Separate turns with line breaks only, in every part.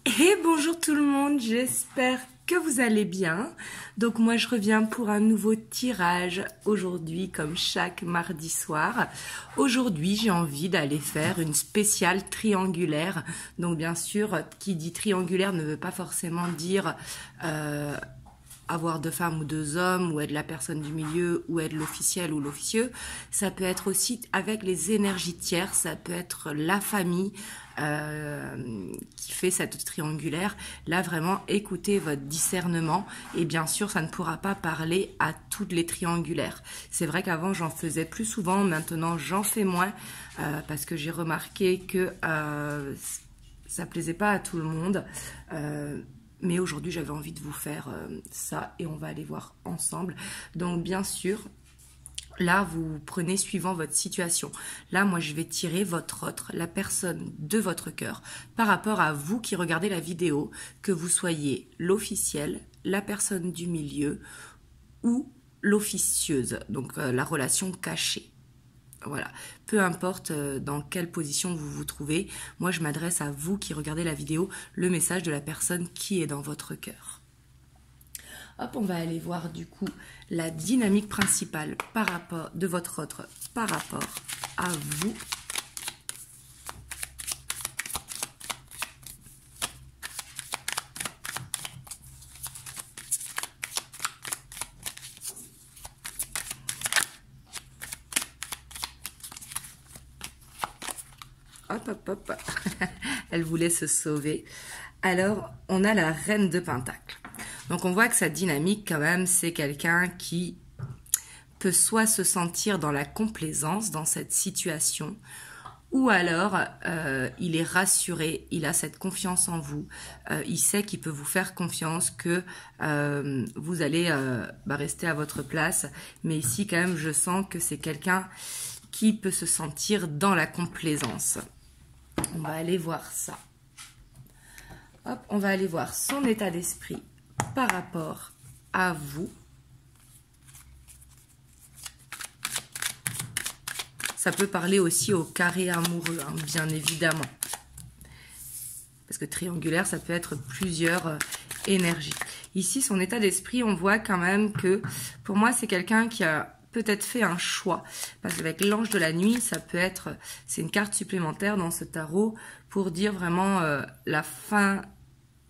Et bonjour tout le monde, j'espère que vous allez bien. Donc moi je reviens pour un nouveau tirage aujourd'hui comme chaque mardi soir. Aujourd'hui j'ai envie d'aller faire une spéciale triangulaire. Donc bien sûr qui dit triangulaire ne veut pas forcément dire avoir deux femmes ou deux hommes, ou être la personne du milieu, ou être l'officiel ou l'officieux. Ça peut être aussi avec les énergies tierces, ça peut être la famille qui fait cette triangulaire. Là, vraiment, écoutez votre discernement. Et bien sûr, ça ne pourra pas parler à toutes les triangulaires. C'est vrai qu'avant, j'en faisais plus souvent. Maintenant, j'en fais moins parce que j'ai remarqué que ça plaisait pas à tout le monde. Mais aujourd'hui, j'avais envie de vous faire ça et on va aller voir ensemble. Donc, bien sûr, là, vous prenez suivant votre situation. Là, moi, je vais tirer votre autre, la personne de votre cœur, par rapport à vous qui regardez la vidéo, que vous soyez l'officiel, la personne du milieu ou l'officieuse, donc la relation cachée. Voilà, peu importe dans quelle position vous vous trouvez, moi je m'adresse à vous qui regardez la vidéo, le message de la personne qui est dans votre cœur. Hop, on va aller voir du coup la dynamique principale par rapport de votre autre par rapport à vous. Hop, hop, hop. Elle voulait se sauver. Alors, on a la reine de Pentacle. Donc, on voit que sa dynamique, quand même, c'est quelqu'un qui peut soit se sentir dans la complaisance dans cette situation, ou alors il est rassuré, il a cette confiance en vous, il sait qu'il peut vous faire confiance, que vous allez rester à votre place. Mais ici, quand même, je sens que c'est quelqu'un qui peut se sentir dans la complaisance. On va aller voir ça. Hop, on va aller voir son état d'esprit par rapport à vous. Ça peut parler aussi au carré amoureux, hein, bien évidemment. Parce que triangulaire, ça peut être plusieurs énergies. Ici, son état d'esprit, on voit quand même que, pour moi, c'est quelqu'un qui a peut-être fait un choix, parce qu'avec l'ange de la nuit, ça peut être, c'est une carte supplémentaire dans ce tarot pour dire vraiment la fin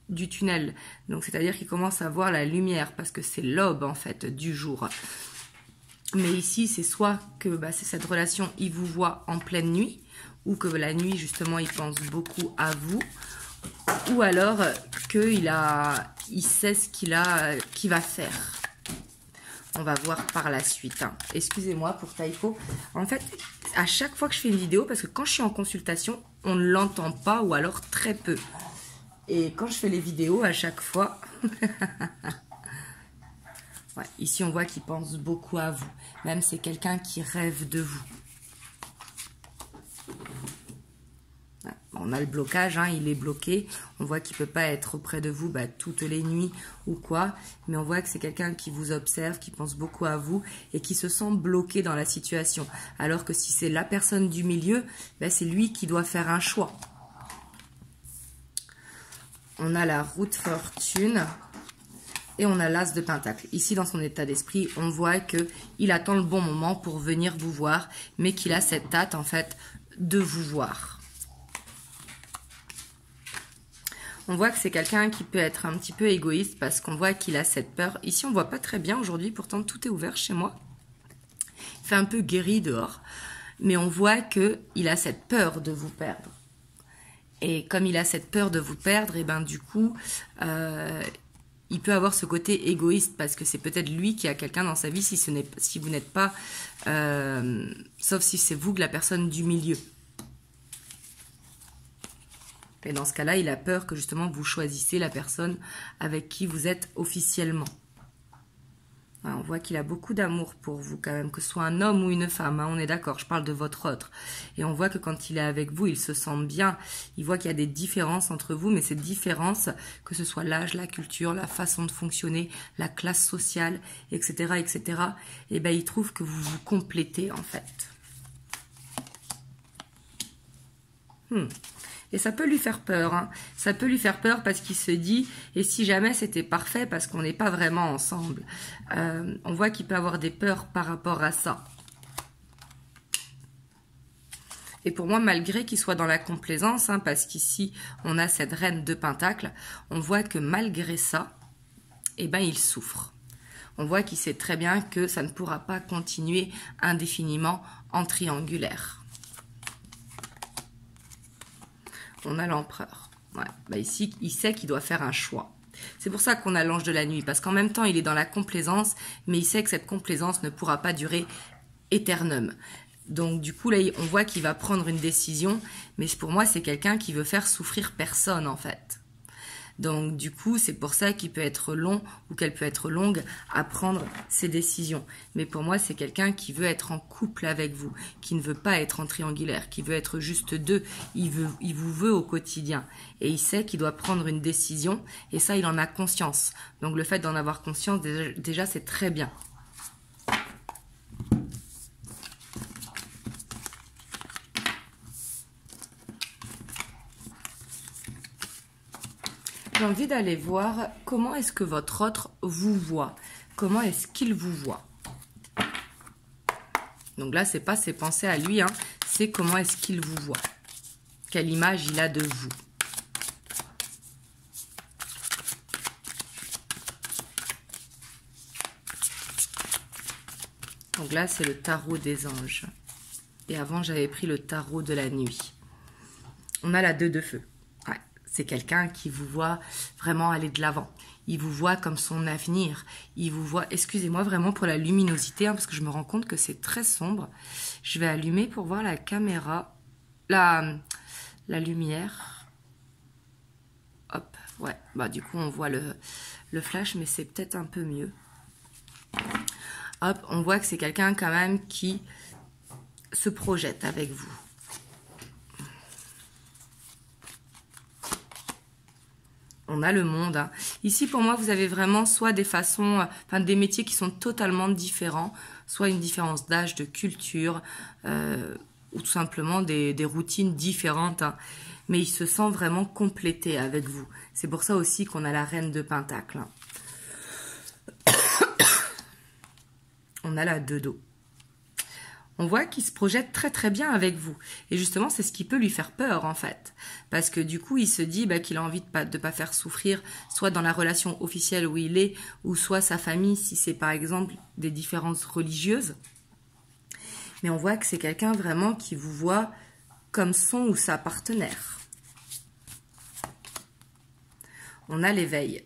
du tunnel. Donc c'est-à-dire qu'il commence à voir la lumière, parce que c'est l'aube en fait du jour. Mais ici, c'est soit que c'est cette relation, il vous voit en pleine nuit, ou que la nuit justement, il pense beaucoup à vous, ou alors qu'il sait ce qu'il va faire. On va voir par la suite. Hein. Excusez-moi pour Taïko. En fait, à chaque fois que je fais une vidéo, parce que quand je suis en consultation, on ne l'entend pas ou alors très peu. Et quand je fais les vidéos, à chaque fois... ouais, ici, on voit qu'il pense beaucoup à vous. Même c'est quelqu'un qui rêve de vous. On a le blocage, hein, il est bloqué. On voit qu'il ne peut pas être auprès de vous toutes les nuits ou quoi. Mais on voit que c'est quelqu'un qui vous observe, qui pense beaucoup à vous et qui se sent bloqué dans la situation. Alors que si c'est la personne du milieu, c'est lui qui doit faire un choix. On a la roue de fortune et on a l'as de pentacle. Ici, dans son état d'esprit, on voit qu'il attend le bon moment pour venir vous voir, mais qu'il a cette hâte, en fait, de vous voir. On voit que c'est quelqu'un qui peut être un petit peu égoïste parce qu'on voit qu'il a cette peur. Ici, on ne voit pas très bien aujourd'hui, pourtant tout est ouvert chez moi. Il fait un peu gris dehors, mais on voit qu'il a cette peur de vous perdre. Et comme il a cette peur de vous perdre, et du coup, il peut avoir ce côté égoïste parce que c'est peut-être lui qui a quelqu'un dans sa vie si vous n'êtes pas, sauf si c'est vous que la personne du milieu. Et dans ce cas-là, il a peur que justement vous choisissez la personne avec qui vous êtes officiellement. Ouais, on voit qu'il a beaucoup d'amour pour vous quand même, que ce soit un homme ou une femme, hein, on est d'accord, je parle de votre autre. Et on voit que quand il est avec vous, il se sent bien. Il voit qu'il y a des différences entre vous, mais ces différences, que ce soit l'âge, la culture, la façon de fonctionner, la classe sociale, etc., etc., il trouve que vous vous complétez en fait. Et ça peut lui faire peur, hein. Ça peut lui faire peur parce qu'il se dit, et si jamais c'était parfait parce qu'on n'est pas vraiment ensemble. On voit qu'il peut avoir des peurs par rapport à ça. Et pour moi, malgré qu'il soit dans la complaisance, hein, parce qu'ici, on a cette reine de Pentacle, on voit que malgré ça, eh ben, il souffre. On voit qu'il sait très bien que ça ne pourra pas continuer indéfiniment en triangulaire. On a l'empereur. Ouais. Bah ici, il sait qu'il doit faire un choix. C'est pour ça qu'on a l'ange de la nuit, parce qu'en même temps, il est dans la complaisance, mais il sait que cette complaisance ne pourra pas durer éternellement. Donc du coup, là, on voit qu'il va prendre une décision, mais pour moi, c'est quelqu'un qui veut faire souffrir personne, en fait. Donc du coup, c'est pour ça qu'il peut être long ou qu'elle peut être longue à prendre ses décisions. Mais pour moi, c'est quelqu'un qui veut être en couple avec vous, qui ne veut pas être en triangulaire, qui veut être juste deux. Il vous veut au quotidien. Et il sait qu'il doit prendre une décision et ça, il en a conscience. Donc le fait d'en avoir conscience, déjà c'est très bien. J'ai envie d'aller voir comment est-ce que votre autre vous voit. Comment est-ce qu'il vous voit. Donc là, c'est pas ses pensées à lui, hein, c'est comment est-ce qu'il vous voit. Quelle image il a de vous. Donc là, c'est le tarot des anges. Et avant, j'avais pris le tarot de la nuit. On a la 2 de feu. C'est quelqu'un qui vous voit vraiment aller de l'avant. Il vous voit comme son avenir. Il vous voit, excusez-moi vraiment pour la luminosité, hein, parce que je me rends compte que c'est très sombre. Je vais allumer pour voir la caméra, la lumière. Hop, ouais. Bah du coup on voit le flash, mais c'est peut-être un peu mieux. Hop, on voit que c'est quelqu'un quand même qui se projette avec vous. On a le monde. Hein. Ici, pour moi, vous avez vraiment soit des façons, enfin des métiers qui sont totalement différents, soit une différence d'âge, de culture, ou tout simplement des routines différentes. Hein. Mais il se sent vraiment complété avec vous. C'est pour ça aussi qu'on a la reine de Pentacle. Hein. On a la 2 d'eau. On voit qu'il se projette très très bien avec vous. Et justement, c'est ce qui peut lui faire peur en fait. Parce que du coup, il se dit qu'il a envie de pas faire souffrir, soit dans la relation officielle où il est, ou soit sa famille, si c'est par exemple des différences religieuses. Mais on voit que c'est quelqu'un vraiment qui vous voit comme son ou sa partenaire. On a l'éveil.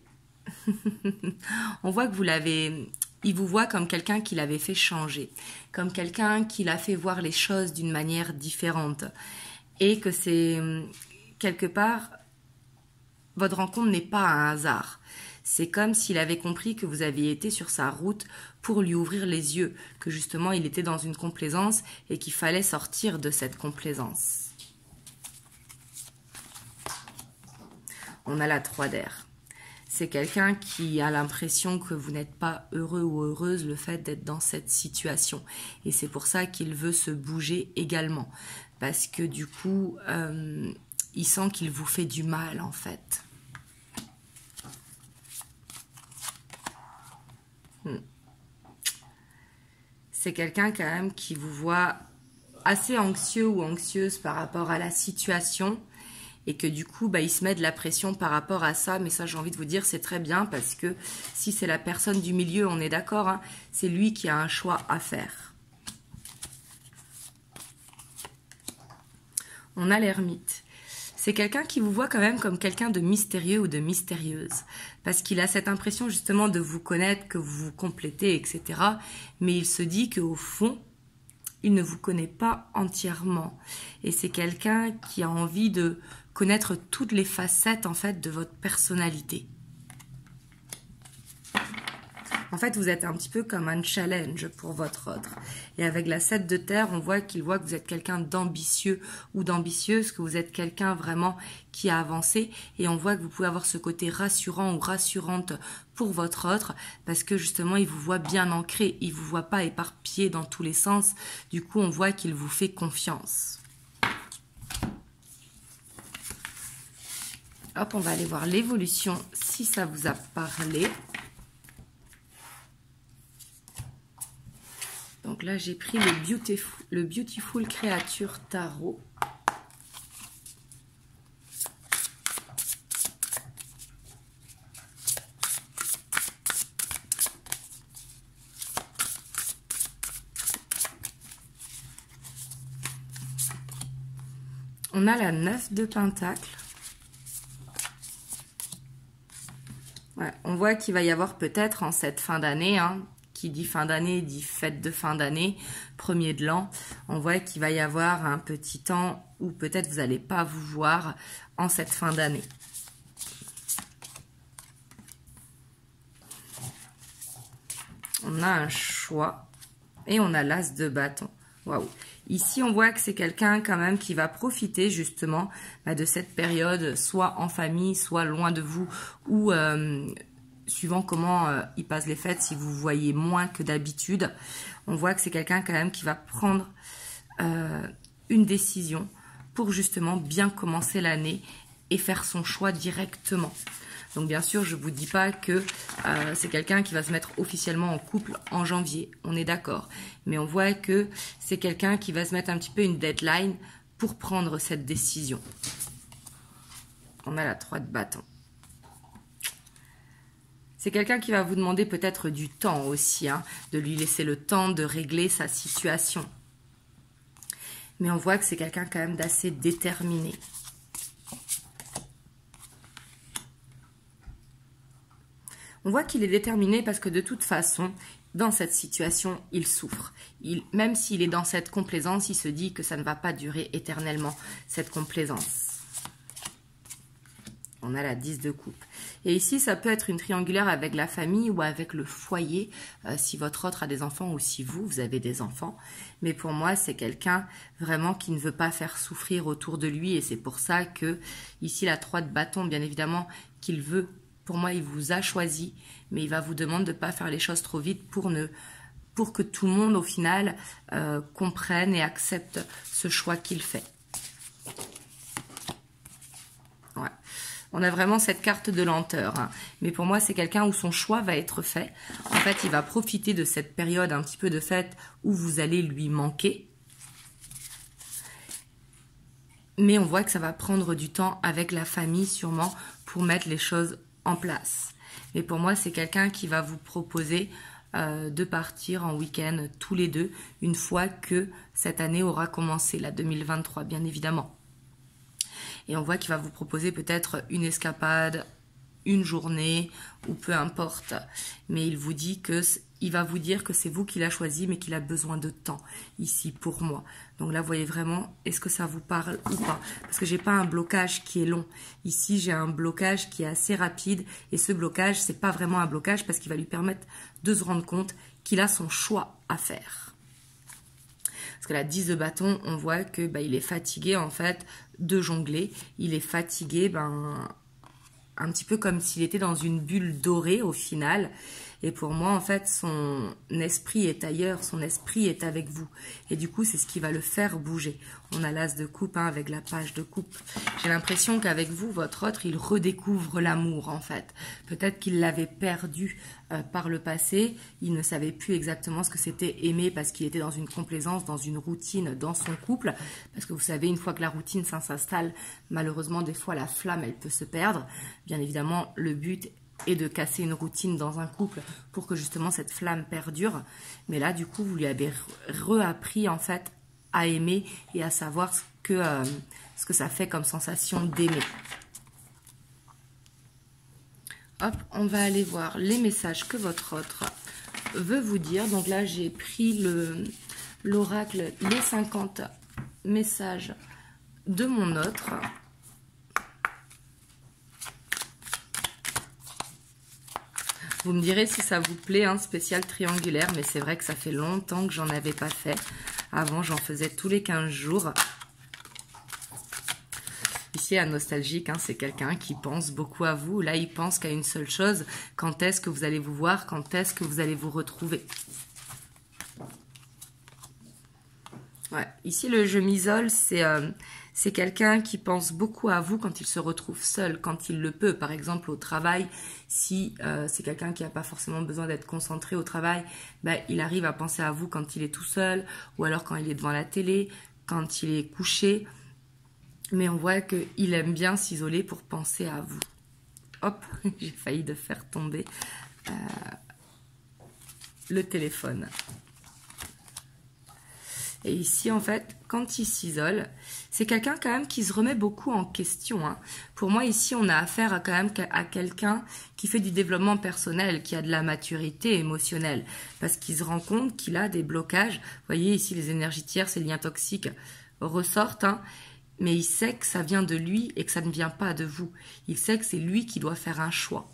On voit que vous l'avez... Il vous voit comme quelqu'un qui l'avait fait changer, comme quelqu'un qui l'a fait voir les choses d'une manière différente. Et que c'est, quelque part, votre rencontre n'est pas un hasard. C'est comme s'il avait compris que vous aviez été sur sa route pour lui ouvrir les yeux, que justement il était dans une complaisance et qu'il fallait sortir de cette complaisance. On a la 3 d'air. C'est quelqu'un qui a l'impression que vous n'êtes pas heureux ou heureuse le fait d'être dans cette situation. Et c'est pour ça qu'il veut se bouger également. Parce que du coup, il sent qu'il vous fait du mal en fait. C'est quelqu'un quand même qui vous voit assez anxieux ou anxieuse par rapport à la situation. Et que du coup, il se met de la pression par rapport à ça. Mais ça, j'ai envie de vous dire, c'est très bien parce que si c'est la personne du milieu, on est d'accord, hein, c'est lui qui a un choix à faire. On a l'ermite. C'est quelqu'un qui vous voit quand même comme quelqu'un de mystérieux ou de mystérieuse. Parce qu'il a cette impression justement de vous connaître, que vous vous complétez, etc. Mais il se dit qu'au fond, il ne vous connaît pas entièrement. Et c'est quelqu'un qui a envie de connaître toutes les facettes en fait de votre personnalité. En fait, vous êtes un petit peu comme un challenge pour votre autre. Et avec la 7 de terre, on voit qu'il voit que vous êtes quelqu'un d'ambitieux ou d'ambitieuse, que vous êtes quelqu'un vraiment qui a avancé. Et on voit que vous pouvez avoir ce côté rassurant ou rassurante pour votre autre, parce que justement, il vous voit bien ancré. Il ne vous voit pas éparpillé dans tous les sens. Du coup, on voit qu'il vous fait confiance. Hop, on va aller voir l'évolution si ça vous a parlé. Donc là, j'ai pris le Beautiful Creature Tarot. On a la 9 de Pentacle. Ouais, on voit qu'il va y avoir peut-être en cette fin d'année, hein, qui dit fin d'année, dit fête de fin d'année, premier de l'an, on voit qu'il va y avoir un petit temps où peut-être vous n'allez pas vous voir en cette fin d'année. On a un choix et on a l'as de bâton. Waouh! Ici, on voit que c'est quelqu'un quand même qui va profiter justement de cette période, soit en famille, soit loin de vous, ou suivant comment il passe les fêtes, si vous voyez moins que d'habitude. On voit que c'est quelqu'un quand même qui va prendre une décision pour justement bien commencer l'année et faire son choix directement. Donc bien sûr, je ne vous dis pas que c'est quelqu'un qui va se mettre officiellement en couple en janvier, on est d'accord. Mais on voit que c'est quelqu'un qui va se mettre un petit peu une deadline pour prendre cette décision. On a la 3 de bâton. C'est quelqu'un qui va vous demander peut-être du temps aussi, hein, de lui laisser le temps de régler sa situation. Mais on voit que c'est quelqu'un quand même d'assez déterminé. On voit qu'il est déterminé parce que de toute façon, dans cette situation, il souffre. Même s'il est dans cette complaisance, il se dit que ça ne va pas durer éternellement, cette complaisance. On a la 10 de coupe. Et ici, ça peut être une triangulaire avec la famille ou avec le foyer, si votre autre a des enfants ou si vous avez des enfants. Mais pour moi, c'est quelqu'un vraiment qui ne veut pas faire souffrir autour de lui. Et c'est pour ça que, ici, la 3 de bâton, bien évidemment, qu'il veut. Pour moi, il vous a choisi, mais il va vous demander de ne pas faire les choses trop vite pour que tout le monde, au final, comprenne et accepte ce choix qu'il fait. Ouais. On a vraiment cette carte de lenteur. Hein. Mais pour moi, c'est quelqu'un où son choix va être fait. En fait, il va profiter de cette période un petit peu de fête où vous allez lui manquer. Mais on voit que ça va prendre du temps avec la famille, sûrement, pour mettre les choses en place. Mais pour moi, c'est quelqu'un qui va vous proposer de partir en week-end tous les deux, une fois que cette année aura commencé, la 2023, bien évidemment. Et on voit qu'il va vous proposer peut-être une escapade, une journée, ou peu importe. Mais il vous dit que il va vous dire que c'est vous qui l'a choisi, mais qu'il a besoin de temps ici pour moi. Donc là, vous voyez vraiment, est-ce que ça vous parle ou pas? Parce que j'ai pas un blocage qui est long. Ici, j'ai un blocage qui est assez rapide. Et ce blocage, c'est pas vraiment un blocage parce qu'il va lui permettre de se rendre compte qu'il a son choix à faire. Parce que la 10 de bâton, on voit que il est fatigué en fait de jongler. Il est fatigué, un petit peu comme s'il était dans une bulle dorée au final. Et pour moi, en fait, son esprit est ailleurs, son esprit est avec vous. Et du coup, c'est ce qui va le faire bouger. On a l'as de coupe avec la page de coupe. J'ai l'impression qu'avec vous, votre autre, il redécouvre l'amour, en fait. Peut-être qu'il l'avait perdu par le passé. Il ne savait plus exactement ce que c'était aimer parce qu'il était dans une complaisance, dans une routine, dans son couple. Parce que vous savez, une fois que la routine s'installe, malheureusement, des fois, la flamme, elle peut se perdre. Bien évidemment, le but et de casser une routine dans un couple pour que justement cette flamme perdure. Mais là, du coup, vous lui avez réappris en fait à aimer et à savoir ce que ça fait comme sensation d'aimer. Hop, on va aller voir les messages que votre autre veut vous dire. Donc là, j'ai pris l'oracle, les 50 messages de mon autre. Vous me direz si ça vous plaît, un spécial triangulaire, mais c'est vrai que ça fait longtemps que j'en avais pas fait. Avant, j'en faisais tous les 15 jours. Ici, à Nostalgique, hein, c'est quelqu'un qui pense beaucoup à vous. Là, il pense qu'à une seule chose, quand est-ce que vous allez vous voir, quand est-ce que vous allez vous retrouver. Ouais. Ici, le je m'isole, c'est C'est quelqu'un qui pense beaucoup à vous quand il se retrouve seul, quand il le peut. Par exemple, au travail, si c'est quelqu'un qui n'a pas forcément besoin d'être concentré au travail, ben, il arrive à penser à vous quand il est tout seul, ou alors quand il est devant la télé, quand il est couché. Mais on voit qu'il aime bien s'isoler pour penser à vous. Hop, j'ai failli de faire tomber le téléphone. Et ici, en fait, quand il s'isole, c'est quelqu'un quand même qui se remet beaucoup en question. Hein. Pour moi, ici, on a affaire quand même à quelqu'un qui fait du développement personnel, qui a de la maturité émotionnelle, parce qu'il se rend compte qu'il a des blocages. Vous voyez, ici, les énergies tierces, les liens toxiques ressortent, hein, mais il sait que ça vient de lui et que ça ne vient pas de vous. Il sait que c'est lui qui doit faire un choix.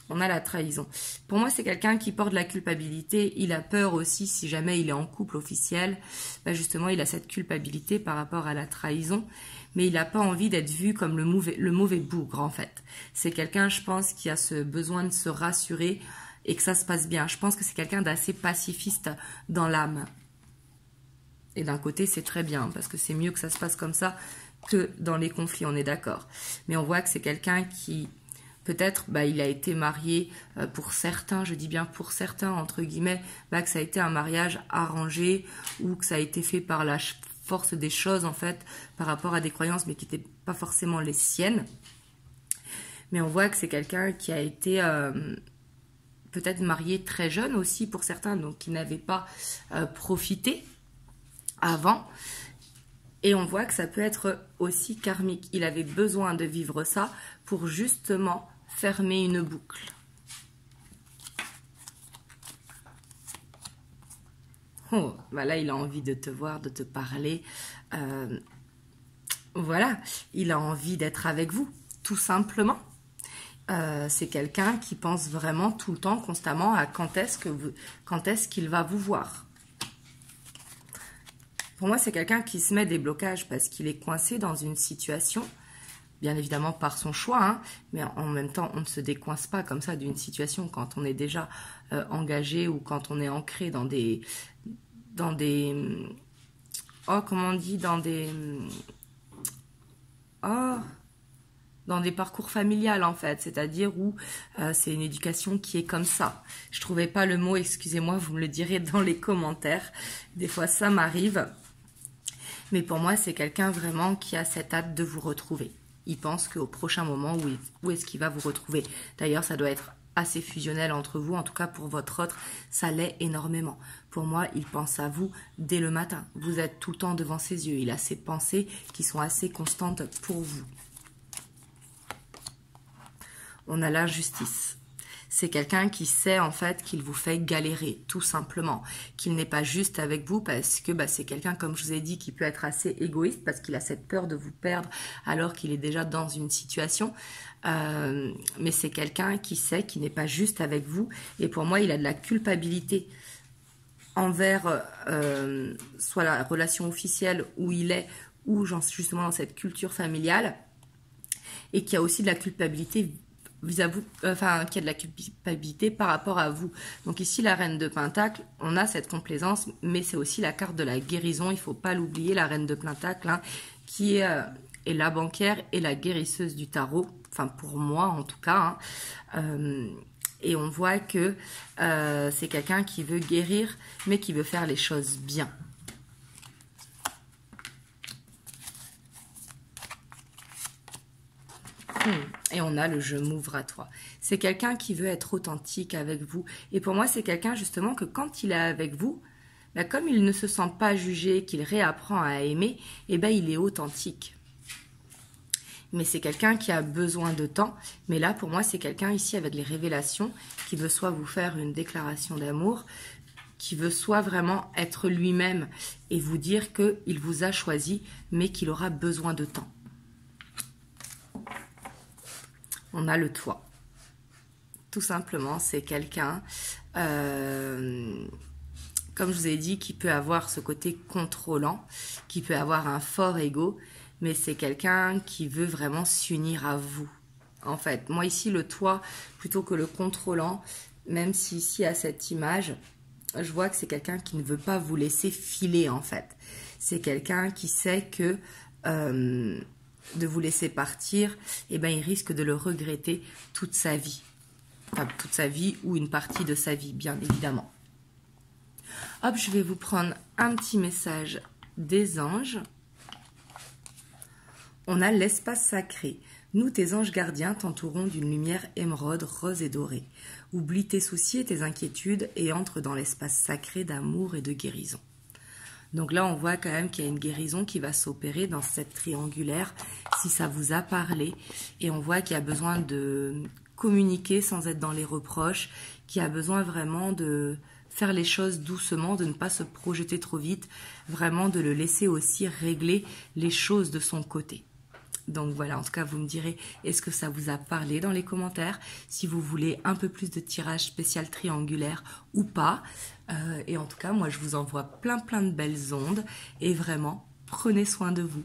On a la trahison. Pour moi, c'est quelqu'un qui porte la culpabilité. Il a peur aussi, si jamais il est en couple officiel, ben justement, il a cette culpabilité par rapport à la trahison. Mais il n'a pas envie d'être vu comme le mauvais bougre, en fait. C'est quelqu'un, je pense, qui a ce besoin de se rassurer et que ça se passe bien. Je pense que c'est quelqu'un d'assez pacifiste dans l'âme. Et d'un côté, c'est très bien, parce que c'est mieux que ça se passe comme ça que dans les conflits, on est d'accord. Mais on voit que c'est quelqu'un qui... Peut-être, bah, il a été marié pour certains, je dis bien pour certains, entre guillemets, bah, que ça a été un mariage arrangé ou que ça a été fait par la force des choses, en fait, par rapport à des croyances, mais qui n'étaient pas forcément les siennes. Mais on voit que c'est quelqu'un qui a été peut-être marié très jeune aussi pour certains, donc qui n'avait pas profité avant. Et on voit que ça peut être aussi karmique. Il avait besoin de vivre ça pour justement fermer une boucle. Oh, bah là, il a envie de te voir, de te parler. Voilà, il a envie d'être avec vous, tout simplement. C'est quelqu'un qui pense vraiment tout le temps, constamment, à quand est-ce qu'il va vous voir. Pour moi, c'est quelqu'un qui se met des blocages parce qu'il est coincé dans une situation, bien évidemment par son choix, hein, mais en même temps, on ne se décoince pas comme ça d'une situation quand on est déjà engagé ou quand on est ancré dans des oh, comment on dit, dans des parcours familiales en fait, c'est-à-dire où c'est une éducation qui est comme ça. Je trouvais pas le mot, excusez-moi, vous me le direz dans les commentaires. Des fois, ça m'arrive. Mais pour moi, c'est quelqu'un vraiment qui a cette hâte de vous retrouver. Il pense qu'au prochain moment, où est-ce qu'il va vous retrouver? D'ailleurs, ça doit être assez fusionnel entre vous. En tout cas, pour votre autre, ça l'est énormément. Pour moi, il pense à vous dès le matin. Vous êtes tout le temps devant ses yeux. Il a ses pensées qui sont assez constantes pour vous. On a l'injustice. C'est quelqu'un qui sait en fait qu'il vous fait galérer, tout simplement. Qu'il n'est pas juste avec vous parce que bah, c'est quelqu'un, comme je vous ai dit, qui peut être assez égoïste parce qu'il a cette peur de vous perdre alors qu'il est déjà dans une situation. Mais c'est quelqu'un qui sait qu'il n'est pas juste avec vous. Et pour moi, il a de la culpabilité envers soit la relation officielle où il est, ou justement dans cette culture familiale. Et qui a aussi de la culpabilité vis-à-vous, enfin, qui a de la culpabilité par rapport à vous. Donc ici, la reine de Pentacle, on a cette complaisance, mais c'est aussi la carte de la guérison. Il ne faut pas l'oublier, la reine de Pentacle, hein, qui est la banquière et la guérisseuse du tarot. Enfin, pour moi, en tout cas. Hein. Et on voit que c'est quelqu'un qui veut guérir, mais qui veut faire les choses bien. Et on a le je m'ouvre à toi. C'est quelqu'un qui veut être authentique avec vous. Et pour moi, c'est quelqu'un justement que quand il est avec vous, bah, comme il ne se sent pas jugé, qu'il réapprend à aimer, eh ben, il est authentique. Mais c'est quelqu'un qui a besoin de temps. Mais là, pour moi, c'est quelqu'un ici avec les révélations qui veut soit vous faire une déclaration d'amour, qui veut soit vraiment être lui-même et vous dire qu'il vous a choisi, mais qu'il aura besoin de temps. On a le toit. Tout simplement, c'est quelqu'un, comme je vous ai dit, qui peut avoir ce côté contrôlant, qui peut avoir un fort ego, mais c'est quelqu'un qui veut vraiment s'unir à vous. En fait, moi ici, le toit, plutôt que le contrôlant, même si ici à cette image, je vois que c'est quelqu'un qui ne veut pas vous laisser filer en fait. C'est quelqu'un qui sait que de vous laisser partir, eh ben, il risque de le regretter toute sa vie. Enfin, toute sa vie ou une partie de sa vie, bien évidemment. Hop, je vais vous prendre un petit message des anges. On a l'espace sacré. Nous, tes anges gardiens, t'entourons d'une lumière émeraude, rose et dorée. Oublie tes soucis et tes inquiétudes et entre dans l'espace sacré d'amour et de guérison. Donc là, on voit quand même qu'il y a une guérison qui va s'opérer dans cette triangulaire, si ça vous a parlé. Et on voit qu'il y a besoin de communiquer sans être dans les reproches, qu'il y a besoin vraiment de faire les choses doucement, de ne pas se projeter trop vite, vraiment de le laisser aussi régler les choses de son côté. Donc voilà, en tout cas, vous me direz, est-ce que ça vous a parlé dans les commentaires, si vous voulez un peu plus de tirage spécial triangulaire ou pas. Et en tout cas, moi, je vous envoie plein de belles ondes et vraiment, prenez soin de vous.